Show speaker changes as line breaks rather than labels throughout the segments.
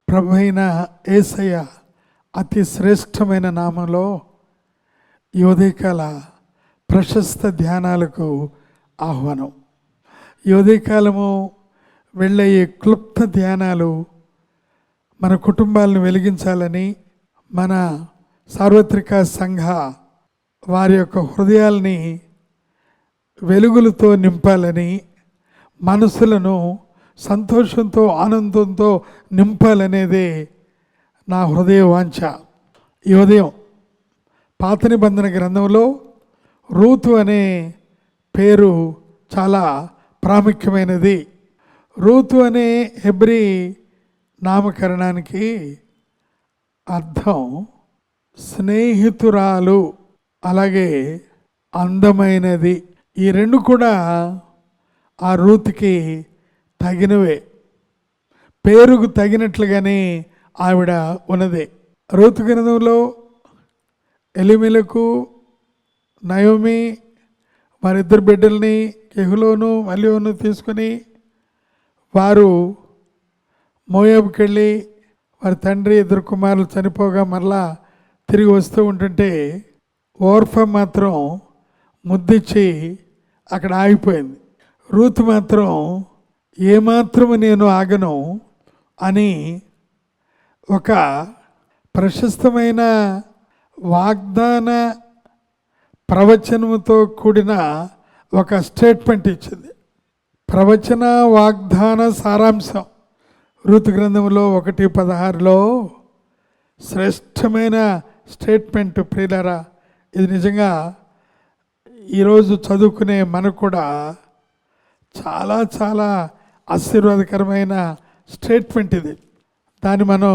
ప్రభువైన యేసయ్య అతి శ్రేష్టమైన నామంలో ఈ ఉదయకాల ప్రశస్త ధ్యానాలకు ఆహ్వానం. ఈ ఉదయకాలము వెళ్ళే ఈ క్లుప్త ధ్యానాలు మన కుటుంబాలను వెలిగించాలని, మన సార్వత్రిక సంఘ వారి యొక్క హృదయాల్ని వెలుగులతో నింపాలని, మనసులను సంతోషంతో ఆనందంతో నింపాలనేదే నా హృదయ వాంఛ. ఈ ఉదయం పాత నిబంధన గ్రంథంలో రూతు అనే పేరు చాలా ప్రాముఖ్యమైనది. రూతు అనే హెబ్రీ నామకరణానికి అర్థం స్నేహితురాలు, అలాగే అందమైనది. ఈ రెండు కూడా ఆ రూతుకి తగినవే, పేరుకు తగినట్లుగానే ఆవిడ ఉన్నది. రూతు గ్రంథంలో ఎలిమెలకు, నయోమి వారిద్దరు బిడ్డల్ని కెహులోను మల్యోను తీసుకొని వారు మోయాబుకి వెళ్ళి వారి తండ్రి ఇద్దరు కుమారులు చనిపోగా మరలా తిరిగి వస్తూ ఉంటుంటే ఓర్ఫా మాత్రం ముద్దిచ్చి అక్కడ ఆగిపోయింది. రూతు మాత్రం ఏమాత్రము నేను ఆగను అని ఒక ప్రశస్తమైన వాగ్దాన ప్రవచనముతో కూడిన ఒక స్టేట్మెంట్ ఇచ్చింది. ప్రవచన వాగ్దాన సారాంశం రూతు గ్రంథంలో 1:16 శ్రేష్టమైన స్టేట్మెంట్. ప్రియులారా, ఇది నిజంగా ఈరోజు చదువుకునే మనకు కూడా చాలా చాలా ఆశీర్వాదకరమైన స్టేట్మెంట్ ఇది. దాన్ని మనం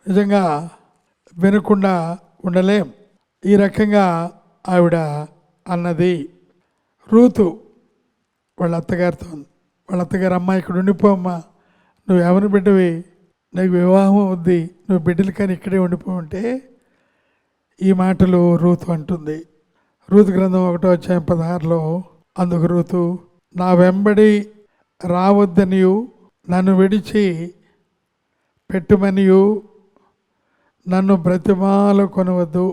నిజంగా వినకుండా ఉండలేం. ఈ రకంగా ఆవిడ అన్నది. రూతు వాళ్ళ అత్తగారితో, వాళ్ళ అత్తగారు, అమ్మ ఇక్కడ ఉండిపోమ్మా, నువ్వు ఎవరిని బిడ్డవి, నీకు వివాహం అవుద్ది, నువ్వు బిడ్డలు కానీ ఇక్కడే ఉండిపోమంటే ఈ మాటలు రూతు అంటుంది. రూతు గ్రంథం 1:16 అందుకు రూతు, నా వెంబడి రావద్దనియు నన్ను విడిచి పెట్టుమనియు నన్ను బ్రతిమాల కొనవద్దు.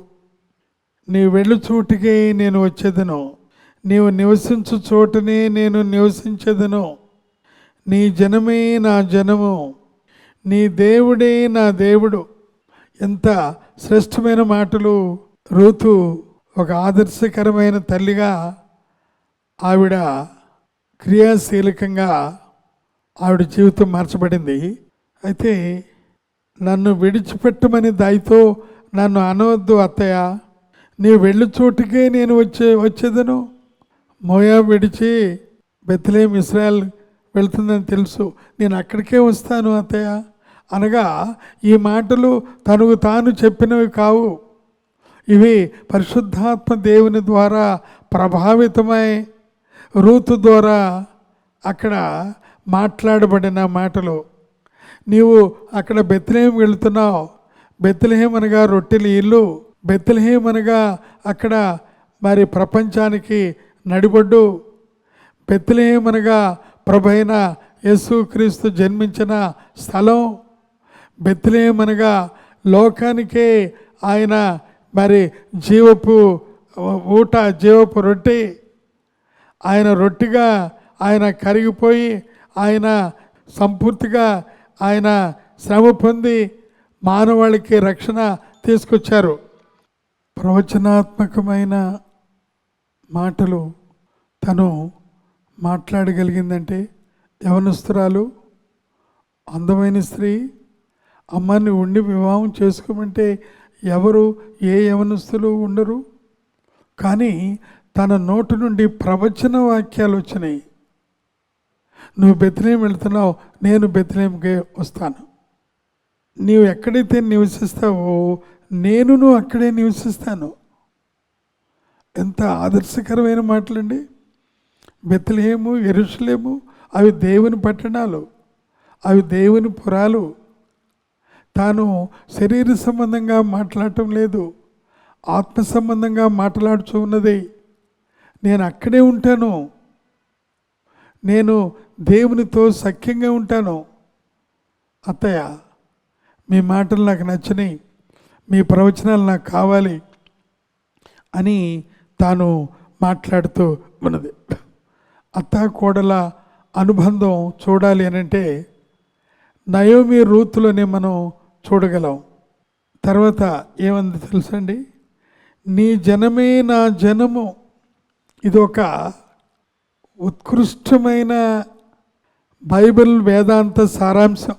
నీవు వెళ్ళు చోటికే నేను వచ్చేదను, నీవు నివసించు చోటనే నేను నివసించేదను. నీ జనమే నా జనము, నీ దేవుడే నా దేవుడు. ఎంత శ్రేష్టమైన మాటలు. రూతు ఒక ఆదర్శకరమైన తల్లిగా ఆవిడ క్రియాశీలకంగా ఆవిడ జీవితం మార్చబడింది. అయితే నన్ను విడిచిపెట్టమని దయతో నన్ను అనవద్దు అత్తయ్య, నీవు వెళ్ళు చోటుకే నేను వచ్చేదను. మోయాబు విడిచి బెత్లెహేము ఇశ్రాయేల్ వెళ్తుందని తెలుసు, నేను అక్కడికే వస్తాను అత్తయ్య అనగా ఈ మాటలు తనకు తాను చెప్పినవి కావు. ఇవి పరిశుద్ధాత్మ దేవుని ద్వారా ప్రభావితమై రూతు ద్వారా అక్కడ మాట్లాడబడిన మాటలు. నీవు అక్కడ బెత్లెహేము వెళుతున్నావు, బెత్లెహేము అనగా రొట్టెల ఇల్లు, బెత్లెహేము అనగా అక్కడ మరి ప్రపంచానికి నడిబొడ్డు, బెత్లెహేము అనగా ప్రభువైన యేసుక్రీస్తు జన్మించిన స్థలం, బెత్లెహేము అనగా లోకానికే ఆయన మరి జీవపు ఊట, జీవపు రొట్టె. ఆయన రొట్టెగా ఆయన కరిగిపోయి ఆయన సంపూర్తిగా ఆయన శ్రమ పొంది మానవాళికి రక్షణ తీసుకొచ్చారు. ప్రవచనాత్మకమైన మాటలు తను మాట్లాడగలిగిందంటే, యవనస్తురాలు, అందమైన స్త్రీ, అమ్మాయిని ఉండి వివాహం చేసుకోమంటే ఎవరు, ఏ యవనస్తులు ఉండరు. కానీ తన నోటి నుండి ప్రవచన వాక్యాలు వచ్చినాయి. నువ్వు బెత్లెహేము వెళ్తున్నావు, నేను బెత్లెహేముకే వస్తాను. నీవు ఎక్కడైతే నివసిస్తావో నేను అక్కడే నివసిస్తాను. ఎంత ఆదర్శకరమైన మాటలండి. బెత్లెహేము, యెరూషలేము అవి దేవుని పట్టణాలు, అవి దేవుని పురాలు. తాను శరీర సంబంధంగా మాట్లాడటం లేదు, ఆత్మ సంబంధంగా మాట్లాడుతూ ఉన్నది. నేను అక్కడే ఉంటాను, నేను దేవునితో సఖ్యంగా ఉంటాను. అత్తయ్య, మీ మాటలు నాకు నచ్చినాయి, మీ ప్రవచనాలు నాకు కావాలి అని తాను మాట్లాడుతూ ఉన్నది. అత్త కోడల అనుబంధం చూడాలి అని అంటే నయోమి రూతులోనే మనం చూడగలం. తర్వాత ఏమంది తెలుసండి, నీ జనమే నా జనము. ఇది ఒక ఉత్కృష్టమైన బైబిల్ వేదాంత సారాంశం.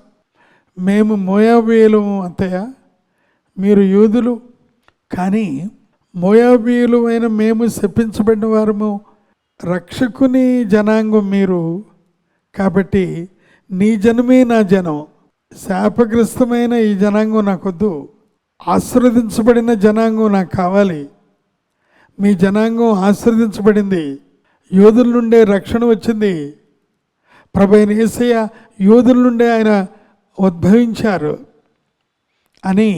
మేము మోయాబీయులము అత్తయ్య, మీరు యూదులు, కానీ మోయాబీయులు అయిన మేము శపించబడిన వారము, రక్షకుని జనాంగం మీరు. కాబట్టి నీ జనమే నా జనం. శాపగ్రస్తమైన ఈ జనాంగం నాకొద్దు, ఆశీర్వదించబడిన జనాంగం నాకు కావాలి. మీ జనాంగం ఆశీర్వదించబడింది, యోధుల నుండే రక్షణ వచ్చింది. ప్రభు అయిన యేసయ్య యోధుల నుండే ఆయన ఉద్భవించారు అని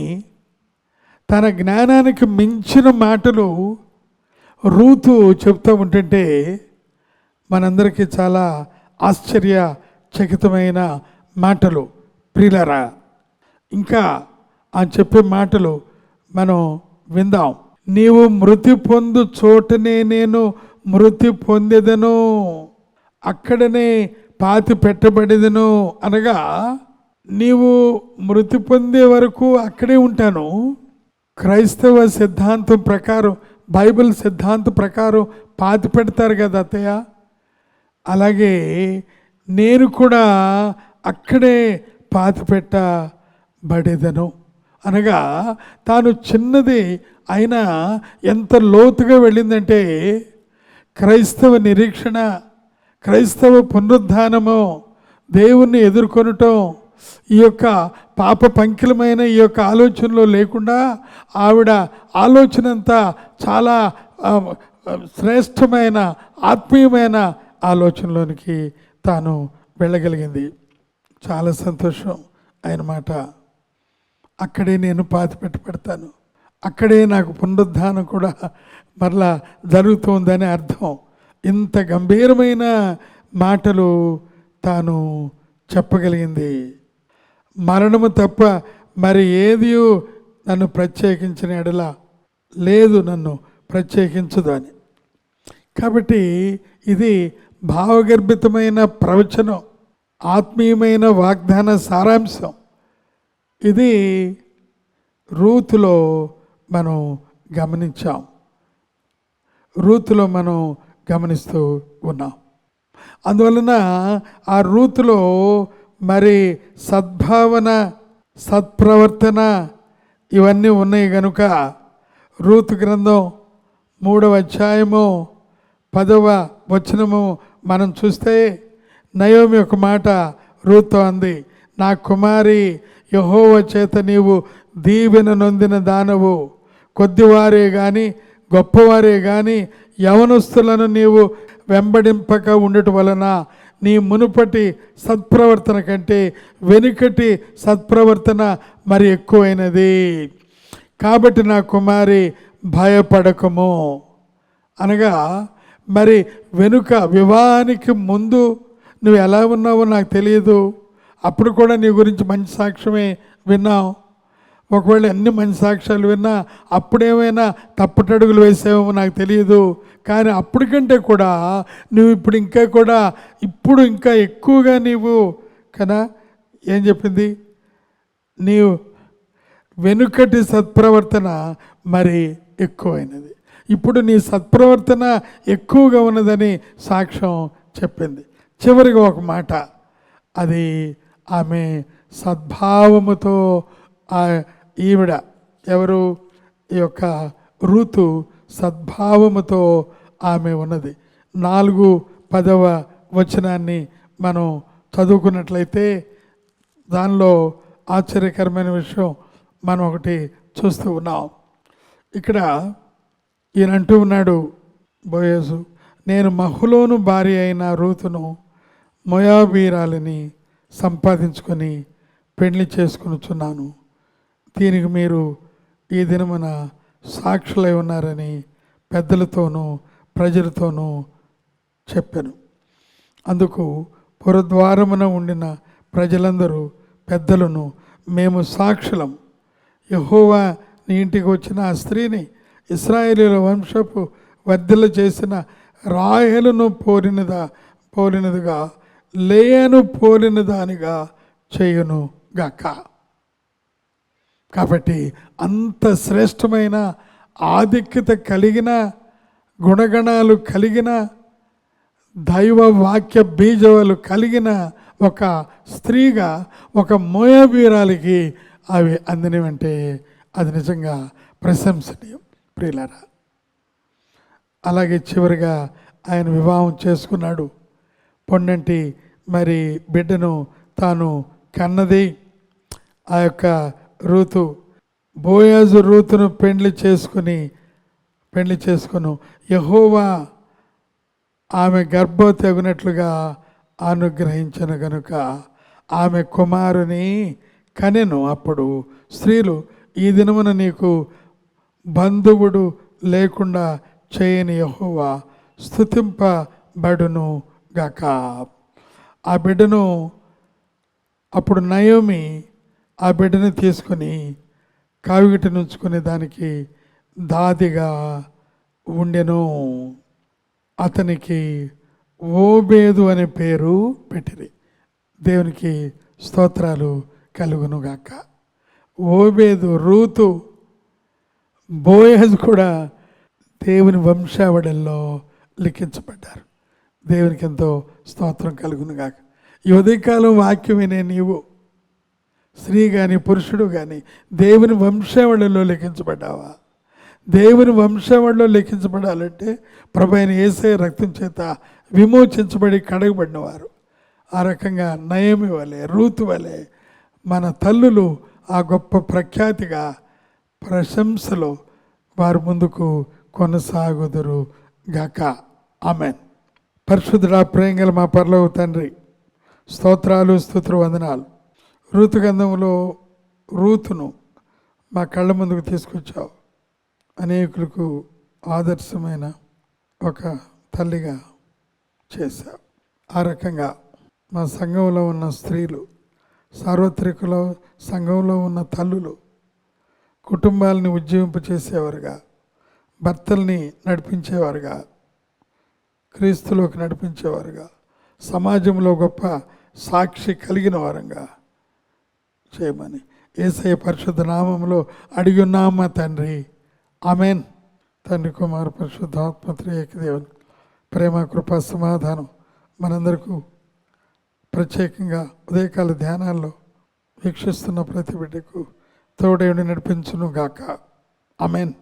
తన జ్ఞానానికి మించిన మాటలు రూతు చెప్తూ ఉంటుంటే మనందరికీ చాలా ఆశ్చర్యచకితమైన మాటలు. ప్రియులారా, ఇంకా ఆ చెప్పే మాటలు మనం విందాం. నీవు మృతి పొందు చోటనే నేను మృతి పొందెదను, అక్కడనే పాతి పెట్టబడేదను. అనగా నీవు మృతి పొందే వరకు అక్కడే ఉంటాను. క్రైస్తవ సిద్ధాంతం ప్రకారం, బైబిల్ సిద్ధాంతం ప్రకారం పాతి పెడతారు కదా అత్తయ్య, అలాగే నేను కూడా అక్కడే పాతి పెట్టబడేదను. అనగా తాను చిన్నది అయినా ఎంత లోతుగా వెళ్ళిందంటే క్రైస్తవ నిరీక్షణ, క్రైస్తవ పునరుద్ధానము, దేవుణ్ణి ఎదుర్కొనటం, ఈ యొక్క పాప పంకిలమైన ఈ యొక్క ఆలోచనలో లేకుండా ఆవిడ ఆలోచన అంతా చాలా శ్రేష్టమైన ఆత్మీయమైన ఆలోచనలోనికి తాను వెళ్ళగలిగింది. చాలా సంతోషం ఆయన మాట. అక్కడే నేను పాతి పెడతాను, అక్కడే నాకు పునరుద్ధానం కూడా మరలా జరుగుతుందని అర్థం. ఇంత గంభీరమైన మాటలు తాను చెప్పగలిగింది. మరణము తప్ప మరి ఏది నన్ను ప్రత్యేకించిన ఎడల లేదు, నన్ను ప్రత్యేకించదు అని. కాబట్టి ఇది భావగర్భితమైన ప్రవచనం, ఆత్మీయమైన వాగ్దాన సారాంశం. ఇది రూతులో మనం గమనించాం, రూతులో మనం గమనిస్తూ ఉన్నాం. అందువలన ఆ రూతులో మరి సద్భావన, సత్ప్రవర్తన ఇవన్నీ ఉన్నాయి కనుక రూతు గ్రంథం 3వ అధ్యాయము 10వ వచనము మనం చూస్తే నయోమి ఒక మాట రూతు అంది, నా కుమారి, యెహోవా చేత నీవు దీవెన నొందిన దానవు. కొద్దివారే కానీ గొప్పవారే కానీ యవనస్తులను నీవు వెంబడింపక ఉండటం వలన నీ మునుపటి సత్ప్రవర్తన కంటే వెనుకటి సత్ప్రవర్తన మరి ఎక్కువైనది. కాబట్టి నా కుమారి భయపడకము. అనగా మరి వెనుక వివాహానికి ముందు నువ్వు ఎలా ఉన్నావో నాకు తెలియదు, అప్పుడు కూడా నీ గురించి మంచి సాక్ష్యమే విన్నావు. ఒకవేళ ఎన్ని మంచి సాక్ష్యాలు విన్నా అప్పుడేమైనా తప్పటడుగులు వేసావేమో నాకు తెలియదు. కానీ అప్పటికంటే కూడా నువ్వు ఇప్పుడు ఇంకా ఎక్కువగా నీవు కదా ఏం చెప్పింది, నీవు వెనుకటి సత్ప్రవర్తన మరి ఎక్కువైనది. ఇప్పుడు నీ సత్ప్రవర్తన ఎక్కువగా ఉన్నదని సాక్ష్యం చెప్పింది. చివరిగా ఒక మాట, అది ఆమె సద్భావముతో ఈవిడ ఎవరు, ఈ యొక్క రూతు సద్భావముతో ఆమె ఉన్నది. 4-10వ వచనాన్ని మనం చదువుకున్నట్లయితే దానిలో ఆశ్చర్యకరమైన విషయం మనం ఒకటి చూస్తూ ఉన్నాం. ఇక్కడ ఈయన అంటూ ఉన్నాడు బోయజు, నేను మహులోను భార్య అయిన రూతును మోయాబీరాలిని సంపాదించుకొని పెళ్లి చేసుకొనుచున్నాను. దీనికి మీరు ఈ దినమున సాక్షులై ఉన్నారని పెద్దలతోనూ ప్రజలతోనూ చెప్పాను. అందుకు పురద్వారమున ఉండిన ప్రజలందరూ పెద్దలను మేము సాక్షులం. యెహోవా నీ ఇంటికి వచ్చిన ఆ స్త్రీని ఇశ్రాయేలీయుల వంశపు వర్ధిల్ల చేసిన రాహేలును పోలినదిగా లేయను పోలిన దానిగా చేయును గాక. కాబట్టి అంత శ్రేష్టమైన ఆధిక్యత కలిగిన గుణగణాలు కలిగిన దైవ వాక్య బీజాలు కలిగిన ఒక స్త్రీగా ఒక మోయాబీరాలికి అవి అందినవంటే అది నిజంగా ప్రశంసనీయం ప్రియులారా. అలాగే చివరిగా ఆయన వివాహం చేసుకున్నాడు. పొన్నంటి మరి బిడ్డను తాను కన్నది ఆ యొక్క రూతు. బోయాజు రూతును పెండ్లి చేసుకుని యెహోవా ఆమె గర్భవతి అగునట్లుగా అనుగ్రహించను గనుక ఆమె కుమారుని కనెను. అప్పుడు స్త్రీలు, ఈ దినమున నీకు బంధువుడు లేకుండా చేయని యెహోవా స్తుతింపబడును గాక. ఆ బిడ్డను అప్పుడు నయోమి ఆ బిడ్డను తీసుకుని కావిగిట నుంచుకునే దానికి దాదిగా ఉండెను. అతనికి ఓబేదు అనే పేరు పెట్టిరి. దేవునికి స్తోత్రాలు కలుగును గాక. ఓబేదు, రూతు, బోయజు కూడా దేవుని వంశావళిలో లిఖించబడ్డారు. దేవునికి ఎంతో స్తోత్రం కలుగును గాక. ఈ ఉదయకాలం వాక్యం వినే నీవు స్త్రీ కానీ పురుషుడు కానీ దేవుని వంశావళిలో లిఖించబడ్డావా? దేవుని వంశావళిలో లిఖించబడాలంటే ప్రభువైన యేసయ్య రక్తం చేత విమోచించబడి కడగబడిన వారు. ఆ రకంగా నయోమి వలె, రూతు వలె మన తల్లులు ఆ గొప్ప ప్రఖ్యాతిగా ప్రశంసలో వారు ముందుకు కొనసాగుదురు గాక. ఆమెన్. పరిశుద్ధుడా, ప్రేమగల మా పరలోక తండ్రి, స్తోత్రాలు, స్తుతులు, వందనాలు. రూతు గ్రంథంలో రూతును మా కళ్ళ ముందుకు తీసుకొచ్చావు. అనేకులకు ఆదర్శమైన ఒక తల్లిగా చేశావు. ఆ రకంగా మా సంఘంలో ఉన్న స్త్రీలు, సార్వత్రికలో సంఘంలో ఉన్న తల్లులు కుటుంబాలని ఉజ్జీవింపచేసేవారుగా, భర్తల్ని నడిపించేవారుగా, క్రీస్తులోకి నడిపించేవారుగా, సమాజంలో గొప్ప సాక్షి కలిగిన వారంగా చేయమని యేసయ్య పరిశుద్ధ నామంలో అడిగి ఉన్నామా తండ్రి. ఆమెన్. తండ్రి, కుమార, పరిశుద్ధాత్మ త్రియేక దేవుని ప్రేమ, కృప, సమాధానం మనందరికీ ప్రత్యేకంగా ఉదయకాల ధ్యానాల్లో వీక్షిస్తున్న ప్రతి బిడ్డకు తోడేవుని నడిపించును గాక. ఆమెన్.